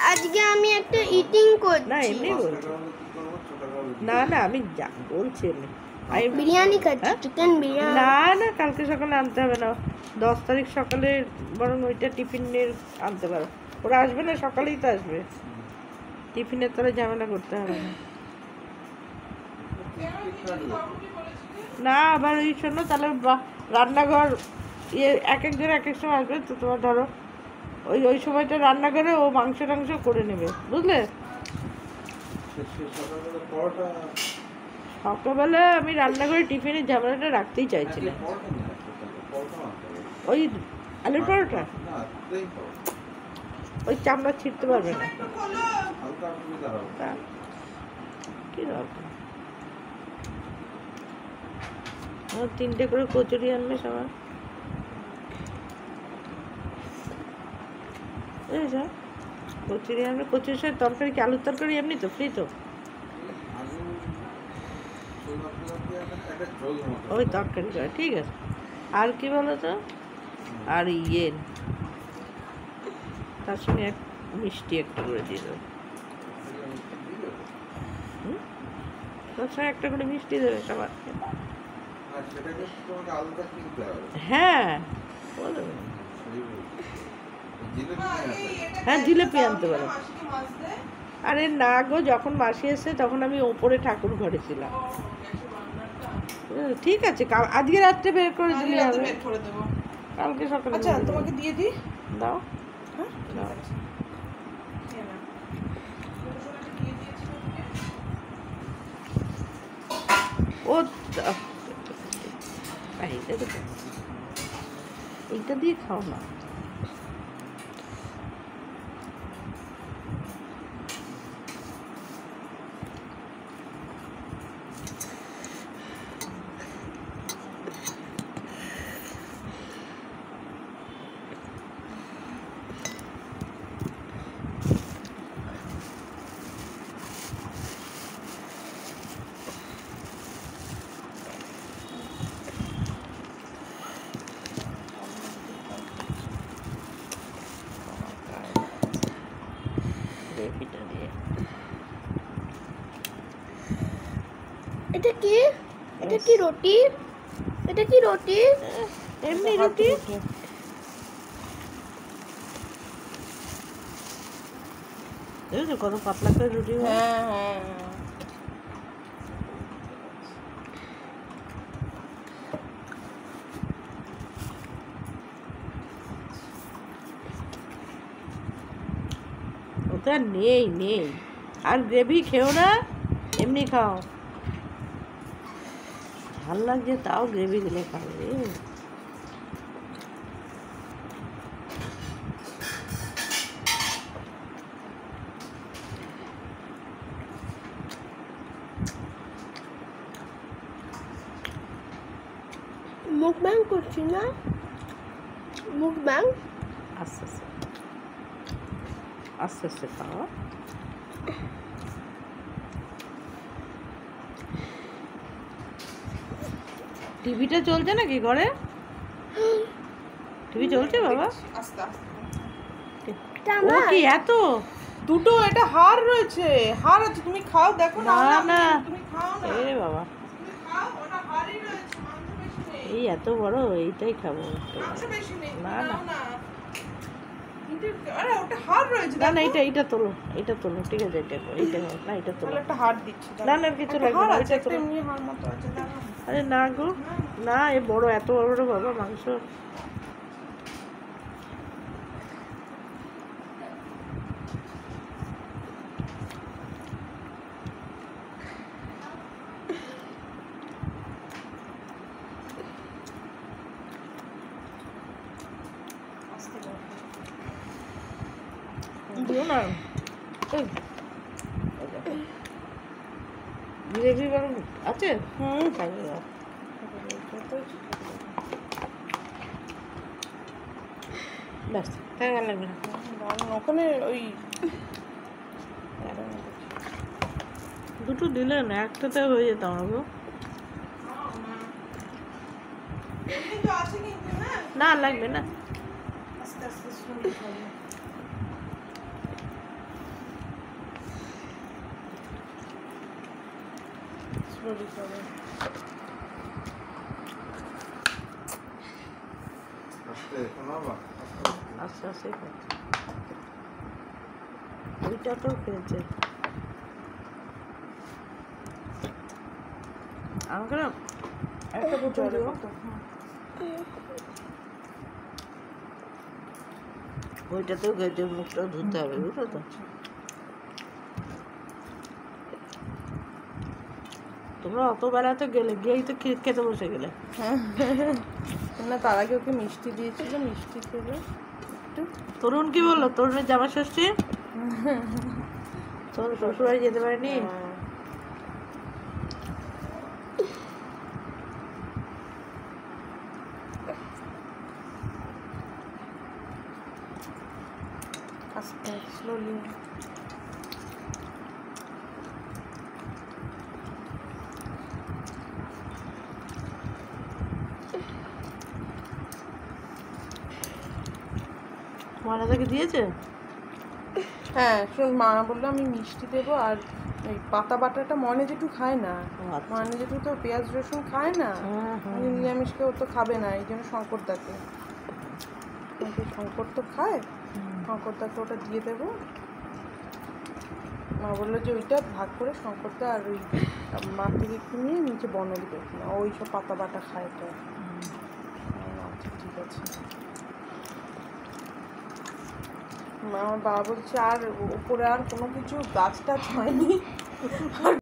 আজকে আমি একটা ইটিং করছি। না এমনি বলছি, না না আমি বলছি এমনি বিরিয়ানি খাচ্ছি, চিকেন বিরিয়ানি। না না কালকে সকালে আনতে হবে না, 10 তারিখ সকালে বরং ওইটা টিফিনের আনতে পারো। ওরা আসবে না, সকালেই তো আসবে, টিফিনের তোরা ঝামেলা করতে হবে না। না আবার ওই শোনো তাহলে রান্নাঘর এক একজন এক এক সময় আসবে তো, তোমার ধরো ওই সময়টা রান্নাঘরে ও মাংস টাংস করে নেবে, বুঝলে? সকালবেলা আমি রান্নাঘরে টিফিনের ঝামেলাটা রাখতেই চাইছিলাম। ওই আলুর পরোটা ওই চামড়া ছিঁড়তে পারবে না, কি দরকার? 3টে করে কচুরি আনবে সবার, বুঝেছ? কচুরি আনবে, কচুরির সাথে তরকারি, কি আলুর তরকারি এমনি তো ফ্রি তো, ওই তরকারি করে, ঠিক আছে। আর কি বলো তো, আর তার সঙ্গে মিষ্টি একটা করে দিয়ে দেবে, তার সঙ্গে একটা করে মিষ্টি দেবে সবার। হ্যাঁ হ্যাঁ জিলেপি আনতে পারো। আরে না গো, যখন মাসি এসে তখন আমি ওপরে ঠাকুর ঘরে ছিলাম। ঠিক আছে, আজকে রাত্রে বের করে দিলে হবে, কালকে সকালে। আচ্ছা তোমাকে দিয়ে দিই, দাও দাও। ও এইটা দিয়ে খাও না। এটা কি? এটা কি রুটি? এটা কি রুটি? এমনি রুটি। দেখো কত পাতলা করে রুটি। হ্যাঁ হ্যাঁ ওটা নেই আর গ্রেভি খেও না, এমনি খাও। ভাল লাগছে তাও গ্রেভি দিলে খাবে। মুখবাং করছি না, মুখবাং। আস্তে আস্তে আস্তে আস্তে খাও। টিভিটা চলছে নাকি ঘরে? টিভি চলছে বাবা? আস্তে আস্তে। ও কি এত দুটো, এটা হার রয়েছে, হার আছে, তুমি খাও, দেখো না। না না তুমি খাও না, এ বাবা, তুমি খাও, ওটা হারই রয়েছে, মাংস বেশি নেই। এই এত বড়, এইটাই খাবো। মাংস বেশি নেই, না না না না কিন্তু আরে ওটা হার রয়েছে, না না দেখো। এইটা তোলো, এটা তোলো, ঠিক আছে এইটা না এটা তোলো। তাহলে একটা হার দিচ্ছি, না না কিছু লাগবে হার না, আছে, এটা একটা তোলো। এমনি হার মতো আছে, দেখো। আরে না গো, না এ বড়, এত বড় বড় বাবা মাংস। দিও না, গ্রেভি গরম আছে। খাবে দাও। ব্যাস হ্যাঁ লাগবে না। ওখানে ওই দুটো দিলে না, একটাতে হয়ে যেত আমার গো। না লাগবে না। আস্তে আস্তে স্লোলি করো। আস্তে আস্তে খাচ্ছে। ওইটা তো খেয়েছে। আমাকে না একটা বোতল জলের দিও। বোতল, হ্যাঁ। ওইটাতেও খেয়েছে, মুখটাও ধুতে হবে, বুঝলো তো? তোমরা অত বেলাতে গেলে, গিয়েই তো খেতে বসে গেলে। না, তার আগে ওকে মিষ্টি দিয়েছিল, মিষ্টি খেলো একটু। তরুণ কি বললো? তরুণের জামা ষষ্ঠী তোর শ্বশুরবাড়ি যেতে পারেনি? হ্যাঁ। আস্তে স্লোলি। ময়নাদাকে দিয়েছে? হ্যাঁ, শোন, মা বললো আমি মিষ্টি দেবো আর এই পাতা বাটাটা মনে যেটু খায় না। আচ্ছা। মনে যেটু তো পেঁয়াজ রসুন খায় না, হ্যাঁ, হ্যাঁ। নিরামিষ কেউ তো খাবে না, এই জন্য শঙ্করদাকে, শঙ্কর তো খায়, শঙ্করদাকে ওটা দিয়ে দেবো। মা বললো যে ওইটা ভাগ করে শঙ্করদা আর ওই মা থেকে একটু নিয়ে নিচে বনল দেবে না, ওই সব পাতা বাটা খায় তো। আচ্ছা ঠিক আছে। আমার বাবা বলছে আর উপরে আর কোনো কিছু গাছ টাছ হয়নি, আর